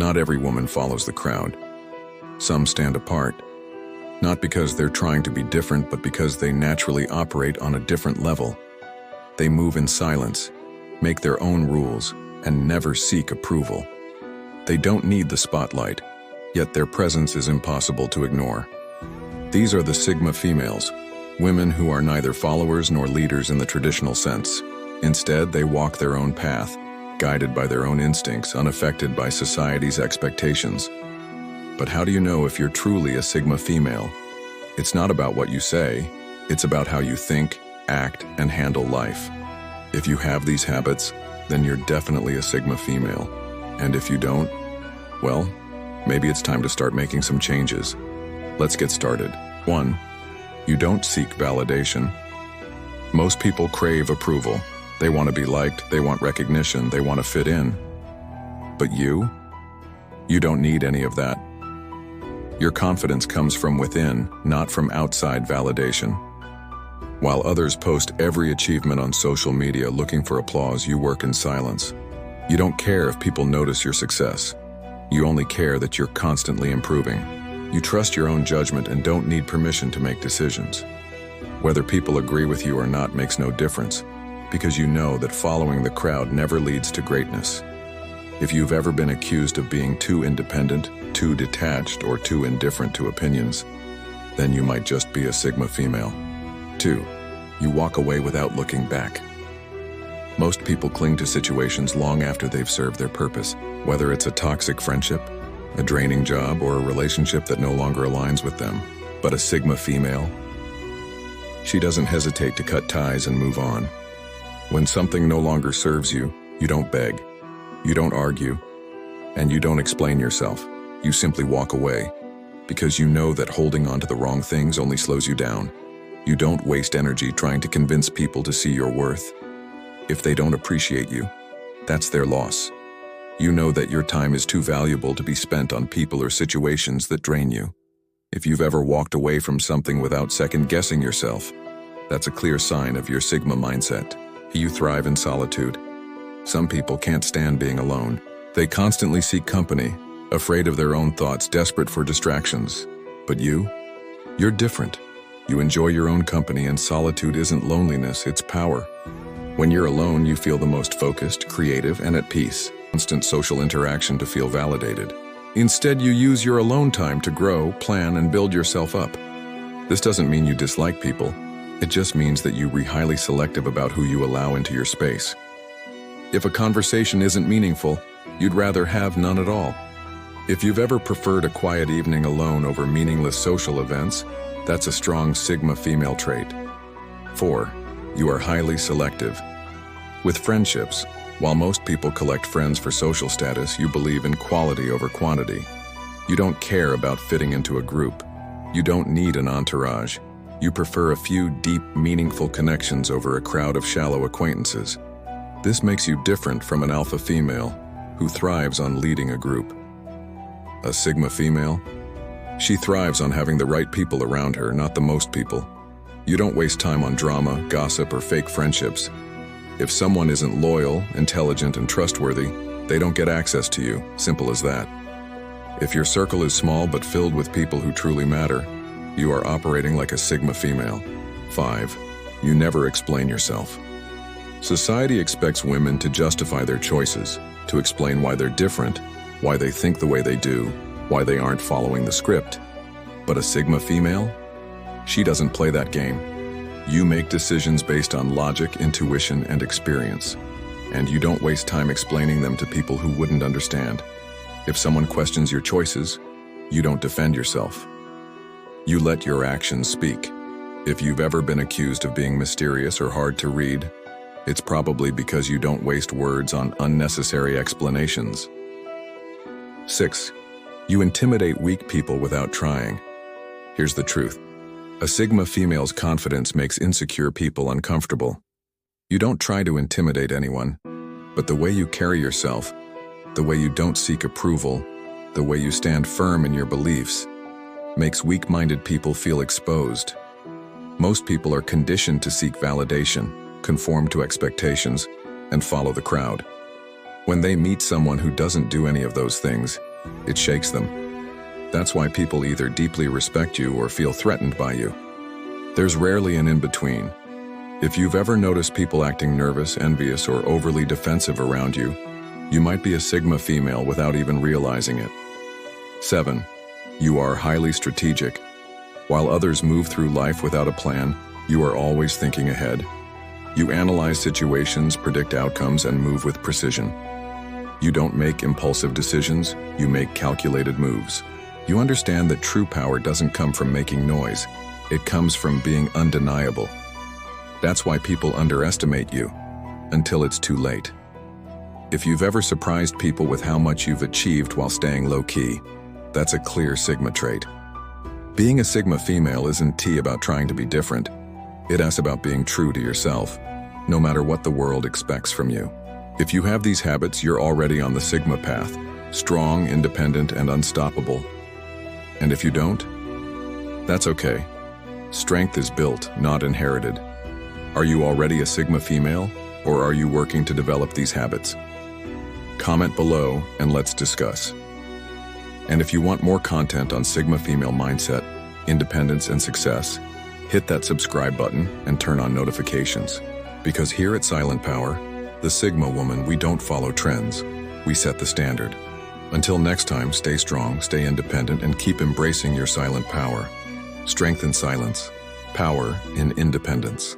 Not every woman follows the crowd. Some stand apart, not because they're trying to be different, but because they naturally operate on a different level. They move in silence, make their own rules, and never seek approval. They don't need the spotlight, yet their presence is impossible to ignore. These are the Sigma females, women who are neither followers nor leaders in the traditional sense. Instead, they walk their own path, guided by their own instincts, unaffected by society's expectations. But how do you know if you're truly a Sigma female? It's not about what you say, it's about how you think, act, and handle life. If you have these habits, then you're definitely a Sigma female. And if you don't, well, maybe it's time to start making some changes. Let's get started. 1. You don't seek validation. Most people crave approval. They want to be liked, they want recognition, they want to fit in. But you don't need any of that. Your confidence comes from within, not from outside validation. While others post every achievement on social media looking for applause, you work in silence. You don't care if people notice your success. You only care that you're constantly improving. You trust your own judgment and don't need permission to make decisions. Whether people agree with you or not makes no difference, because you know that following the crowd never leads to greatness. If you've ever been accused of being too independent, too detached, or too indifferent to opinions, then you might just be a Sigma female. 2. You walk away without looking back. Most people cling to situations long after they've served their purpose, whether it's a toxic friendship, a draining job, or a relationship that no longer aligns with them. But a Sigma female, she doesn't hesitate to cut ties and move on. When something no longer serves you, you don't beg, you don't argue, and you don't explain yourself. You simply walk away, because you know that holding on to the wrong things only slows you down. You don't waste energy trying to convince people to see your worth. If they don't appreciate you, that's their loss. You know that your time is too valuable to be spent on people or situations that drain you. If you've ever walked away from something without second-guessing yourself, that's a clear sign of your Sigma mindset. You thrive in solitude. Some people can't stand being alone. They constantly seek company, afraid of their own thoughts, desperate for distractions. But you're different. You enjoy your own company, and solitude isn't loneliness, it's power. When you're alone, you feel the most focused, creative, and at peace. Constant social interaction to feel validated. Instead, you use your alone time to grow, plan, and build yourself up. This doesn't mean you dislike people. It just means that you're highly selective about who you allow into your space. If a conversation isn't meaningful, you'd rather have none at all. If you've ever preferred a quiet evening alone over meaningless social events, that's a strong Sigma female trait. 4. You are highly selective. With friendships, while most people collect friends for social status, you believe in quality over quantity. You don't care about fitting into a group. You don't need an entourage. You prefer a few deep, meaningful connections over a crowd of shallow acquaintances. This makes you different from an alpha female who thrives on leading a group. A Sigma female? She thrives on having the right people around her, not the most people. You don't waste time on drama, gossip, or fake friendships. If someone isn't loyal, intelligent, and trustworthy, they don't get access to you. Simple as that. If your circle is small but filled with people who truly matter, you are operating like a Sigma female. 5. You never explain yourself. Society expects women to justify their choices, to explain why they're different, why they think the way they do, why they aren't following the script. But a Sigma female? She doesn't play that game. You make decisions based on logic, intuition, and experience. And you don't waste time explaining them to people who wouldn't understand. If someone questions your choices, you don't defend yourself. You let your actions speak. If you've ever been accused of being mysterious or hard to read, it's probably because you don't waste words on unnecessary explanations. 6. You intimidate weak people without trying. Here's the truth. A Sigma female's confidence makes insecure people uncomfortable. You don't try to intimidate anyone, but the way you carry yourself, the way you don't seek approval, the way you stand firm in your beliefs, makes weak-minded people feel exposed. Most people are conditioned to seek validation, conform to expectations, and follow the crowd. When they meet someone who doesn't do any of those things, It shakes them. That's why people either deeply respect you or feel threatened by you. There's rarely an in-between. If you've ever noticed people acting nervous, envious, or overly defensive around you, you might be a Sigma female without even realizing it. 7. You are highly strategic. While others move through life without a plan, you are always thinking ahead. You analyze situations, predict outcomes, and move with precision. You don't make impulsive decisions, you make calculated moves. You understand that true power doesn't come from making noise, it comes from being undeniable. That's why people underestimate you, until it's too late. If you've ever surprised people with how much you've achieved while staying low-key, that's a clear Sigma trait. Being a Sigma female isn't about trying to be different. It's about being true to yourself, no matter what the world expects from you. If you have these habits, you're already on the Sigma path, strong, independent, and unstoppable. And if you don't, that's okay. Strength is built, not inherited. Are you already a Sigma female, or are you working to develop these habits? Comment below and let's discuss. And if you want more content on Sigma female mindset, independence, and success, hit that subscribe button and turn on notifications. Because here at Silent Power, the Sigma woman, we don't follow trends, we set the standard. Until next time, stay strong, stay independent, and keep embracing your silent power. Strength in silence, power in independence.